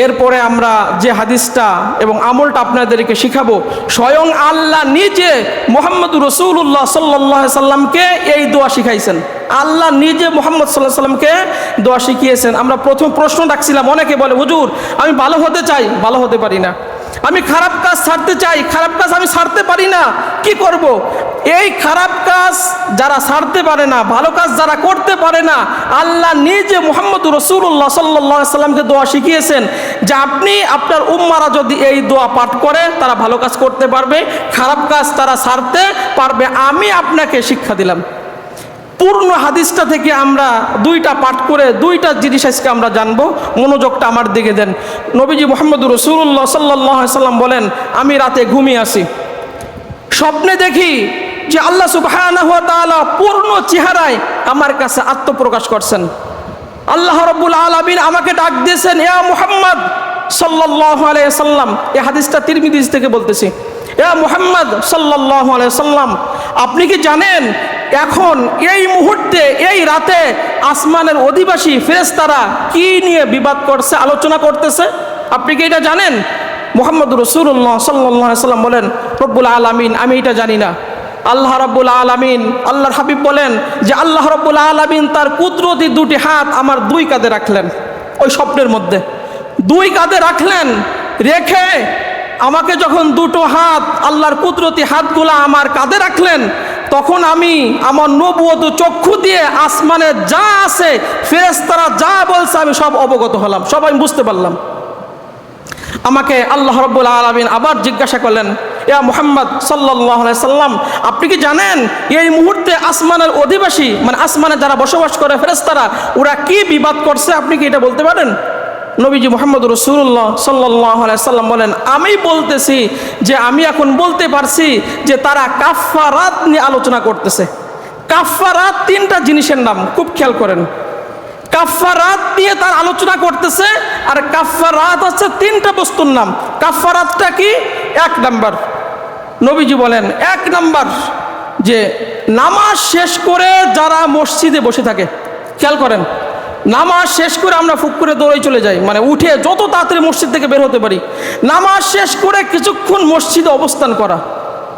এরপরে আমরা যে হাদিসটা এবং আমলটা আপনাদেরকে শিখাবো, স্বয়ং আল্লাহ নিজে মুহাম্মদ রাসূলুল্লাহ সাল্লাল্লাহু আলাইহি সাল্লামকে এই দোয়া শিখাইছেন। আল্লাহ নিজে মুহাম্মদ সাল্লাল্লাহু আলাইহি সাল্লামকে দোয়া শিখিয়েছেন। আমরা প্রথম প্রশ্ন রাখছিলাম, অনেকে বলে হুজুর আমি ভালো হতে চাই, ভালো হতে পারি না, আমি খারাপ কাজ ছাড়তে চাই, খারাপ কাজ আমি ছাড়তে পারি না, কি করব? এই খারাপ কাজ যারা ছাড়তে পারে না, ভালো কাজ যারা করতে পারে না, আল্লাহ নিজে মুহাম্মদ রাসূলুল্লাহ সাল্লাল্লাহু আলাইহি সাল্লামকে দোয়া শিখিয়েছেন যে আপনি আপনার উম্মারা যদি এই দোয়া পাঠ করে তারা ভালো কাজ করতে পারবে, খারাপ কাজ তারা ছাড়তে পারবে। আমি আপনাকে শিক্ষা দিলাম। পূর্ণ হাদিসটা থেকে আমরা দুইটা পাঠ করে দুইটা জিনিস আজকে আমরা জানবো। মনোযোগটা আমার দিকে দেন। নবীজি মুহাম্মদ রাসূলুল্লাহ সাল্লাল্লাহু আলাইহি সাল্লাম বলেন, আমি রাতে ঘুমিয়ে আসি, স্বপ্নে দেখি যে আল্লাহ সুবহানাহু ওয়া তাআলা পূর্ণ চেহারায় আমার কাছে আত্মপ্রকাশ করছেন। আল্লাহ রাব্বুল আলামিন আমাকে ডাক দিয়েছেন, ইয়া মুহাম্মদ সাল্লাল্লাহু আলাইহি সাল্লাম। এই হাদিসটা তিরমিজি থেকে বলতেছি। ইয়া মুহাম্মদ সাল্লাল্লাহু আলাইহি সাল্লাম, আপনি কি জানেন এখন এই মুহূর্তে এই রাতে আসমানের অধিবাসী ফেরেশতারা কি নিয়ে বিবাদ করছে, আলোচনা করতেছে? আপনি কি এটা জানেন? মুহাম্মদ রাসূলুল্লাহ সাল্লাল্লাহু আলাইহি সাল্লাম বলেন, রব্বুল আলামিন আমি এটা জানি না। আল্লাহ রাব্বুল আলামিন, আল্লাহর হাবিব বলেন যে আল্লাহ রাব্বুল আলামিন তার কুদরতি দুটি হাত আমার দুই কাঁধে রাখলেন। ওই স্বপ্নের মধ্যে দুই কাঁধে রাখলেন, রেখে আমাকে যখন দুটো হাত আল্লাহর কুদরতি হাতগুলা আমার কাঁধে রাখলেন, তখন আমি আমার নবুয়ত চক্ষু দিয়ে আসমানে যা আছে ফেরেশতারা যা বলছে আমি সব অবগত হলাম, সব আমি বুঝতে পারলাম। আমাকে আল্লাহ রাব্বুল আলামিন আবার জিজ্ঞাসা করলেন, ইয়া মুহাম্মদ সাল্লাল্লাহু আলাইহি সাল্লাম, আপনি কি জানেন এই মুহূর্তে আসমানের অধিবাসী মানে আসমানে যারা বসবাস করে ফেরেশতারা ওরা কি বিবাদ করছে? আপনি কি এটা বলতে পারেন? নবীজি মুহাম্মদ রাসূলুল্লাহ সাল্লাল্লাহু আলাইহি সাল্লাম বলেন, আমি বলতেছি যে আমি এখন বলতে পারছি যে তারা কাফফারাত নিয়ে আলোচনা করতেছে। কাফফারাত তিনটা জিনিসের নাম, খুব খেয়াল করেন। কাফফারাত নিয়ে তার আলোচনা করতেছে, আর কাফফারাত হচ্ছে তিনটা বস্তুর নাম। কাফফারাতটা কি? এক নাম্বার, নবীজি বলেন এক নাম্বার যে নামাজ শেষ করে যারা মসজিদে বসে থাকে, খেয়াল করেন, নামাজ শেষ করে আমরা ফুক করে দৌড়ে চলে যাই, মানে উঠে যত তাড়াতাড়ি মসজিদ থেকে বের হতে পারি, নামাজ শেষ করে কিছুক্ষণ মসজিদে অবস্থান করা,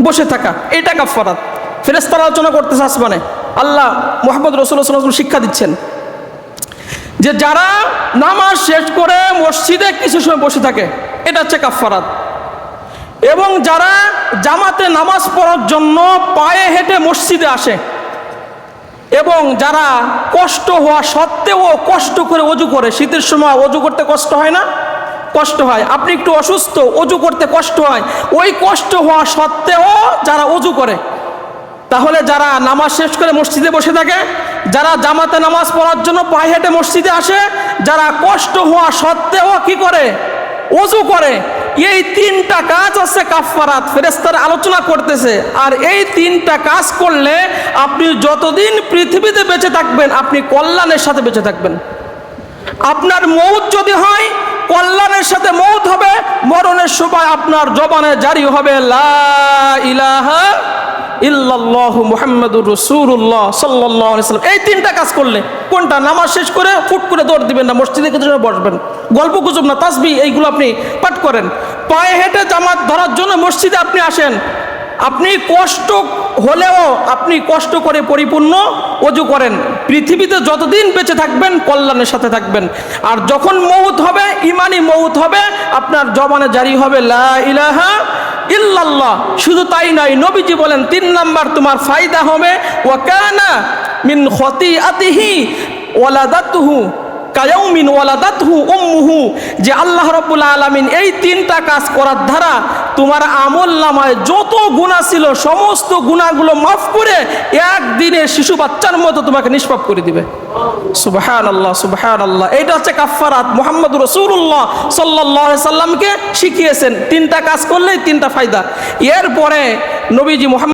বসে থাকা, এটা কাফফারাত। ফেরেশতারা আলোচনা করতেছে আসমানে, আল্লাহ মুহাম্মদ রাসূলুল্লাহ সাল্লাল্লাহু আলাইহি ওয়াসাল্লাম শিক্ষা দিচ্ছেন যে যারা নামাজ শেষ করে মসজিদে কিছু সময় বসে থাকে, এটা হচ্ছে কাফফারাত। এবং যারা জামাতে নামাজ পড়ার জন্য পায়ে হেঁটে মসজিদে আসে, এবং যারা কষ্ট হওয়া সত্ত্বেও কষ্ট করে অজু করে, শীতের সময় অজু করতে কষ্ট হয় না? কষ্ট হয়। আপনি একটু অসুস্থ, অজু করতে কষ্ট হয়, ওই কষ্ট হওয়া সত্ত্বেও যারা অজু করে, তাহলে যারা নামাজ শেষ করে মসজিদে বসে থাকে, যারা জামাতে নামাজ পড়ার জন্য পায়ে হেঁটে মসজিদে আসে, যারা কষ্ট হওয়া সত্ত্বেও কি করে? ওযু করে, এই তিনটা কাজ হচ্ছে কাফফারাত। ফেরেশতারা আলোচনা করতেছে, আর এই তিনটা কাজ করলে আপনি যতদিন পৃথিবীতে বেঁচে থাকবেন আপনি কল্যাণের সাথে বেঁচে থাকবেন। আপনার মৌত যদি হয়, কল্যাণের সাথে মৌত হবে, মরণের সময় আপনার জবানে জারি হবে লা ইলাহা ইল্লাল্লাহু মুহাম্মাদুর রাসূলুল্লাহ সাল্লাল্লাহু আলাইহি সাল্লাম। এই তিনটা কাজ করলে, কোনটা? নামাজ শেষ করে ফুট করে দৌড় দিবেন না, মসজিদে কিছু বসবেন, গল্প গুজব না, তাসবিহ এইগুলো আপনি পাঠ করেন। পায়ে হেঁটে জামাত ধরার জন্য মসজিদে আপনি আসেন, আপনি কষ্ট হলেও আপনি কষ্ট করে পরিপূর্ণ ওযু করেন। পৃথিবীতে যতদিন বেঁচে থাকবেন কল্যাণের সাথে থাকবেন। আর যখন মৌত হবে, ইমানি মৌত হবে, আপনার জবানে জারি হবে লা ইলাহা ইল্লাল্লাহ। শুধু তাই নয়, নবীজি বলেন 3 নাম্বার তোমার ফায়দা হবে ওয়া কানা মিন খতিআতিহি ওয়ালাদাতুহু কায়াউমিন ওয়ালাদাতহু উম্মুহু, যে আল্লাহ রাব্বুল আলামিন এই তিনটা কাজ করার দ্বারা তোমার আমলনামায় যত গুনাহ ছিল সমস্ত গুনাহগুলো মাফ করে একদিনের শিশু বাচ্চার মতো তোমাকে নিষ্পাপ করে দিবে। সুবহানাল্লাহ, সুবহানাল্লাহ। এইটা হচ্ছে কাফফারাত। মুহাম্মদ রাসূলুল্লাহ সাল্লাল্লাহু আলাইহি সাল্লামকে শিখিয়েছেন তিনটা কাজ করলেই তিনটা ফায়দা। এরপরে নবীজি মুহাম্মদ